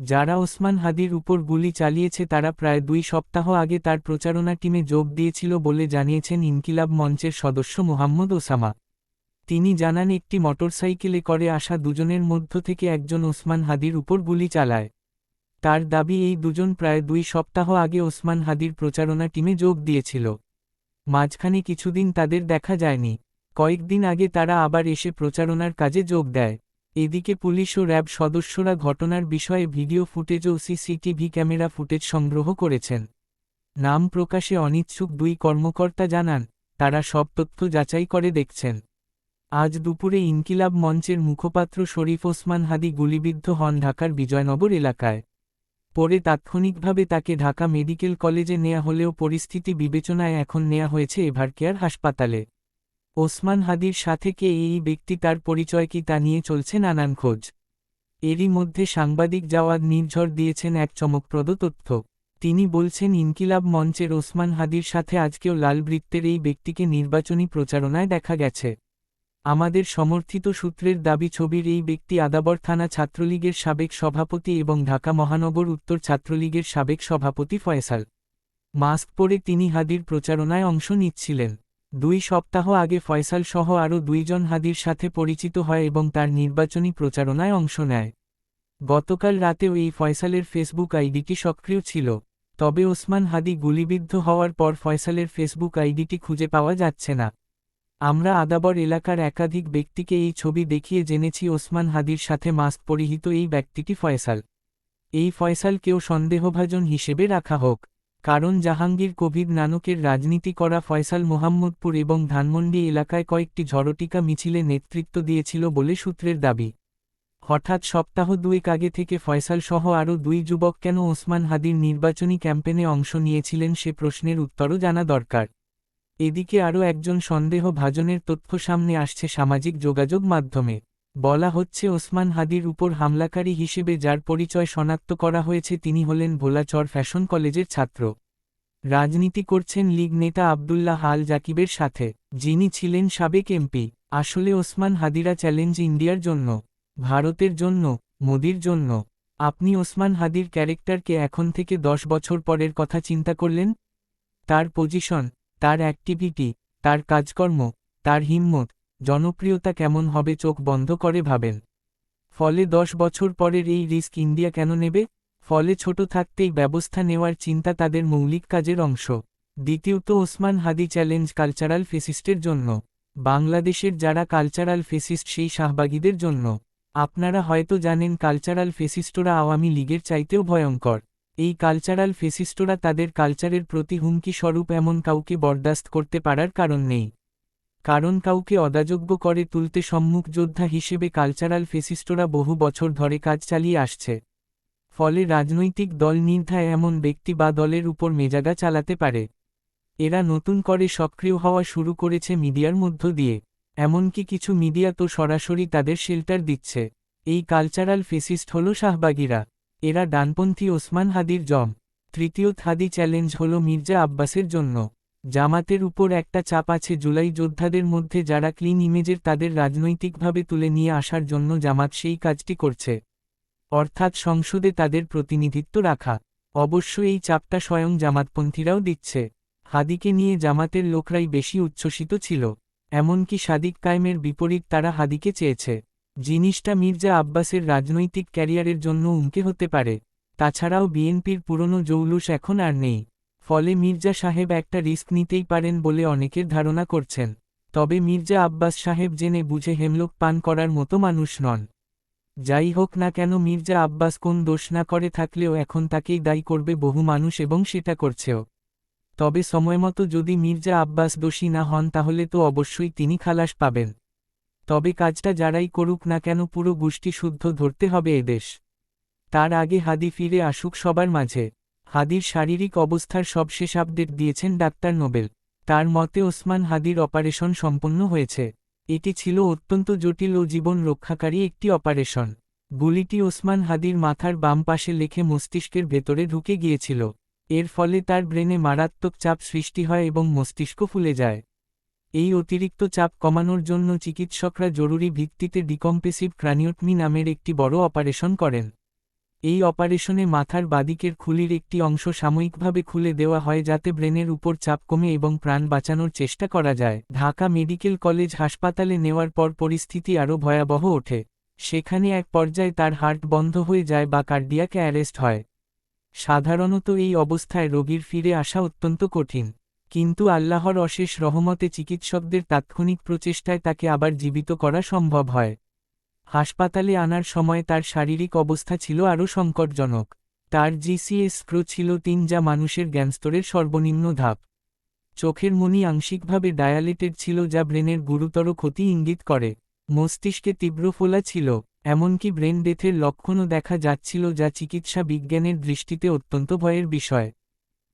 যারা ওসমান হাদির উপর গুলি চালিয়েছে তারা প্রায় 2 সপ্তাহ আগে তার প্রচারণা টিমে যোগ দিয়েছিল বলে জানিয়েছেন ইনকিলাব মঞ্চের সদস্য মোহাম্মদ ওসামা। তিনি জানান একটি মোটরসাইকেলে করে আসা দুজনের মধ্য থেকে একজন ওসমান হাদির উপর গুলি চালায়। তার দাবি এই দুজন প্রায় 2 সপ্তাহ আগে ওসমান হাদির প্রচারণা টিমে যোগ দিয়েছিল। মাঝখানে কিছুদিন তাদের দেখা যায়নি। কয়েকদিন আগে তারা আবার এসে প্রচারণার কাজে যোগ দেয়। এদিকে পুলিশ ও র্যাব সদস্যরা ঘটনার বিষয়ে ভিডিও ফুটেজ ও সিসিটিভি ক্যামেরা ফুটেজ সংগ্রহ করেছেন। নাম প্রকাশে অনিচ্ছুক 2 কর্মকর্তা জানান, তারা সব তথ্য যাচাই করে দেখছেন। আজ দুপুরে ইনকিলাব মঞ্চের মুখপাত্র শরীফ ওসমান হাদি গুলিবিদ্ধ হন ঢাকার বিজয়নগর এলাকায়। পরে তাৎক্ষণিকভাবে তাকে ঢাকা মেডিকেল কলেজে নেয়া হলেও পরিস্থিতি বিবেচনায় এখন নেয়া হয়েছে এভারকেয়ার হাসপাতালে। ওসমান হাদির সাথে কে এই ব্যক্তি, তার পরিচয় কি তা নিয়ে চলছে নানান খোঁজ। এরই মধ্যে সাংবাদিক জাওয়াদ নির্ঝর দিয়েছেন এক চমকপ্রদ তথ্য। তিনি বলছেন ইনকিলাব মঞ্চের ওসমান হাদির সাথে আজকেও লাল বৃত্তের এই ব্যক্তিকে নির্বাচনী প্রচারণায় দেখা গেছে। আমাদের সমর্থিত সূত্রের দাবি ছবির এই ব্যক্তি আদাবর থানা ছাত্রলীগের সাবেক সভাপতি এবং ঢাকা মহানগর উত্তর ছাত্রলীগের সাবেক সভাপতি ফয়সাল। মাস্ক পরে তিনি হাদির প্রচারণায় অংশ নিচ্ছিলেন। 2 সপ্তাহ আগে ফয়সাল সহ আরও 2 জন হাদির সাথে পরিচিত হয় এবং তার নির্বাচনী প্রচারণায় অংশ নেয়। গতকাল রাতেও এই ফয়সালের ফেসবুক আইডিটি সক্রিয় ছিল। তবে ওসমান হাদি গুলিবিদ্ধ হওয়ার পর ফয়সালের ফেসবুক আইডিটি খুঁজে পাওয়া যাচ্ছে না। আমরা আদাবর এলাকার একাধিক ব্যক্তিকে এই ছবি দেখিয়ে জেনেছি ওসমান হাদির সাথে মাস্ক পরিহিত এই ব্যক্তিটি ফয়সাল। এই ফয়সালকেও সন্দেহভাজন হিসেবে রাখা হোক, কারণ জাহাঙ্গীর কবির নানকের রাজনীতি করা ফয়সাল মোহাম্মদপুর এবং ধানমন্ডি এলাকায় কয়েকটি ঝড়টিকা মিছিলে নেতৃত্ব দিয়েছিল বলে সূত্রের দাবি। হঠাৎ সপ্তাহ 2 আগে থেকে ফয়সাল সহ আরও 2 যুবক কেন ওসমান হাদির নির্বাচনী ক্যাম্পেনে অংশ নিয়েছিলেন সে প্রশ্নের উত্তরও জানা দরকার। এদিকে আরও একজন সন্দেহভাজনের তথ্য সামনে আসছে সামাজিক যোগাযোগ মাধ্যমে। বলা হচ্ছে ওসমান হাদির উপর হামলাকারী হিসেবে যার পরিচয় শনাক্ত করা হয়েছে তিনি হলেন ভোলাচর ফ্যাশন কলেজের ছাত্র। রাজনীতি করছেন লীগ নেতা আব্দুল্লাহ আল জাকিবের সাথে, যিনি ছিলেন সাবেক এমপি। আসলে ওসমান হাদিরা চ্যালেঞ্জ ইন্ডিয়ার জন্য, ভারতের জন্য, মোদির জন্য। আপনি ওসমান হাদির ক্যারেক্টারকে এখন থেকে 10 বছর পরের কথা চিন্তা করলেন? তার পজিশন, তার অ্যাক্টিভিটি, তার কাজকর্ম, তার হিম্মত, জনপ্রিয়তা কেমন হবে চোখ বন্ধ করে ভাবেন। ফলে 10 বছর পরের এই রিস্ক ইন্ডিয়া কেন নেবে? ফলে ছোট থাকতেই ব্যবস্থা নেওয়ার চিন্তা তাদের মৌলিক কাজের অংশ। দ্বিতীয়ত ওসমান হাদি চ্যালেঞ্জ কালচারাল ফেসিস্টের জন্য। বাংলাদেশের যারা কালচারাল ফেসিস্ট সেই শাহবাগীদের জন্য। আপনারা হয়তো জানেন কালচারাল ফেসিস্টরা আওয়ামী লীগের চাইতেও ভয়ঙ্কর। এই কালচারাল ফেসিস্টরা তাদের কালচারের প্রতি হুমকি স্বরূপ এমন কাউকে বরদাস্ত করতে পারার কারণ নেই। কারণ কাউকে অদাযোগ্য করে তুলতে সম্মুখ যোদ্ধা হিসেবে কালচারাল ফেসিস্টরা বহু বছর ধরে কাজ চালিয়ে আসছে। ফলে রাজনৈতিক দল নির্দ্বিধায় এমন ব্যক্তি বা দলের উপর মেজাগা চালাতে পারে। এরা নতুন করে সক্রিয় হওয়া শুরু করেছে মিডিয়ার মধ্য দিয়ে। এমনকি কিছু মিডিয়া তো সরাসরি তাদের শেল্টার দিচ্ছে। এই কালচারাল ফেসিস্ট হল শাহবাগীরা। এরা ডানপন্থী ওসমান হাদির জম। তৃতীয় হাদি চ্যালেঞ্জ হল মির্জা আব্বাসের জন্য। জামাতের উপর একটা চাপ আছে জুলাই যোদ্ধাদের মধ্যে যারা ক্লিন ইমেজের তাদের রাজনৈতিকভাবে তুলে নিয়ে আসার জন্য জামাত সেই কাজটি করছে। অর্থাৎ সংসদে তাদের প্রতিনিধিত্ব রাখা। অবশ্য এই চাপটা স্বয়ং জামাতপন্থীরাও দিচ্ছে। হাদিকে নিয়ে জামাতের লোকরাই বেশি উচ্ছ্বসিত ছিল। এমনকি সাদিক কায়েমের বিপরীত তারা হাদিকে চেয়েছে। জিনিসটা মির্জা আব্বাসের রাজনৈতিক ক্যারিয়ারের জন্য হুমকি হতে পারে। তাছাড়াও বিএনপির পুরনো জৌলুস এখন আর নেই। ফলে মির্জা সাহেব একটা রিস্ক নিতেই পারেন বলে অনেকের ধারণা করছেন। তবে মির্জা আব্বাস সাহেব জেনে বুঝে হেমলক পান করার মতো মানুষ নন। যাই হোক না কেন মির্জা আব্বাস কোন দোষ না করে থাকলেও এখন তাকেই দায়ী করবে বহু মানুষ এবং সেটা করছেও। তবে সময়মতো যদি মির্জা আব্বাস দোষী না হন তাহলে তো অবশ্যই তিনি খালাস পাবেন। তবে কাজটা যারাই করুক না কেন পুরো গোষ্ঠী শুদ্ধ ধরতে হবে এদেশ। তার আগে হাদি ফিরে আসুক সবার মাঝে। হাদির শারীরিক অবস্থার সবশেষ আপডেট দিয়েছেন ডাক্তার নোবেল। তার মতে ওসমান হাদির অপারেশন সম্পন্ন হয়েছে। এটি ছিল অত্যন্ত জটিল ও জীবন রক্ষাকারী একটি অপারেশন। গুলিটি ওসমান হাদির মাথার বাম পাশে লেখে মস্তিষ্কের ভেতরে ঢুকে গিয়েছিল। এর ফলে তার ব্রেনে মারাত্মক চাপ সৃষ্টি হয় এবং মস্তিষ্ক ফুলে যায়। এই অতিরিক্ত চাপ কমানোর জন্য চিকিৎসকরা জরুরি ভিত্তিতে ডিকম্প্রেসিভ ক্রানিওটমি নামের একটি বড় অপারেশন করেন। এই অপারেশনে মাথার বাদিকের খুলির একটি অংশ সাময়িকভাবে খুলে দেওয়া হয় যাতে ব্রেনের উপর চাপ কমে এবং প্রাণ বাঁচানোর চেষ্টা করা যায়। ঢাকা মেডিকেল কলেজ হাসপাতালে নেওয়ার পর পরিস্থিতি আরও ভয়াবহ ওঠে। সেখানে এক পর্যায়ে তার হার্ট বন্ধ হয়ে যায় বা কার্ডিয়াক অ্যারেস্ট হয়। সাধারণত এই অবস্থায় রোগীর ফিরে আসা অত্যন্ত কঠিন, কিন্তু আল্লাহর অশেষ রহমতে চিকিৎসকদের তাৎক্ষণিক প্রচেষ্টায় তাকে আবার জীবিত করা সম্ভব হয়। হাসপাতালে আনার সময় তার শারীরিক অবস্থা ছিল আরও সংকটজনক। তার জিসিএস স্ক্রো ছিল 3, যা মানুষের জ্ঞানস্তরের সর্বনিম্ন ধাপ। চোখের মণি আংশিকভাবে ডায়ালেটেড ছিল, যা ব্রেনের গুরুতর ক্ষতি ইঙ্গিত করে। মস্তিষ্কে তীব্র ফোলা ছিল, এমনকি ব্রেন ডেথের লক্ষণও দেখা যাচ্ছিল, যা চিকিৎসা বিজ্ঞানের দৃষ্টিতে অত্যন্ত ভয়ের বিষয়।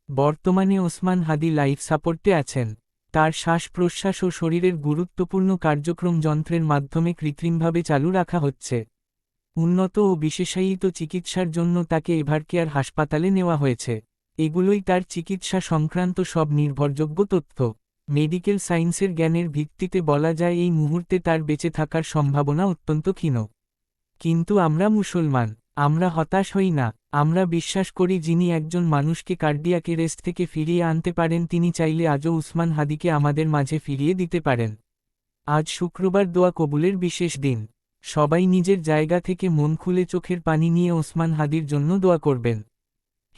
বর্তমানে ওসমান হাদি লাইফ সাপোর্টে আছেন। তার শ্বাস প্রশ্বাস ও শরীরের গুরুত্বপূর্ণ কার্যক্রম যন্ত্রের মাধ্যমে কৃত্রিমভাবে চালু রাখা হচ্ছে। উন্নত ও বিশেষায়িত চিকিৎসার জন্য তাকে এভারকেয়ার হাসপাতালে নেওয়া হয়েছে। এগুলোই তার চিকিৎসা সংক্রান্ত সব নির্ভরযোগ্য তথ্য। মেডিকেল সায়েন্সের জ্ঞানের ভিত্তিতে বলা যায় এই মুহূর্তে তার বেঁচে থাকার সম্ভাবনা অত্যন্ত ক্ষীণ। কিন্তু আমরা মুসলমান, আমরা হতাশ হই না। আমরা বিশ্বাস করি যিনি একজন মানুষকে কার্ডিয়াক অ্যারেস্ট থেকে ফিরিয়ে আনতে পারেন, তিনি চাইলে আজও উসমান হাদিকে আমাদের মাঝে ফিরিয়ে দিতে পারেন। আজ শুক্রবার দোয়া কবুলের বিশেষ দিন। সবাই নিজের জায়গা থেকে মন খুলে চোখের পানি নিয়ে ওসমান হাদির জন্য দোয়া করবেন।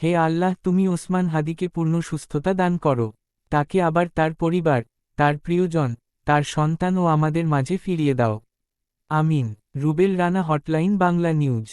হে আল্লাহ, তুমি ওসমান হাদিকে পূর্ণ সুস্থতা দান করো। তাকে আবার তার পরিবার, তার প্রিয়জন, তার সন্তান ও আমাদের মাঝে ফিরিয়ে দাও। আমিন। Rubel Rana, hotline Bangla news.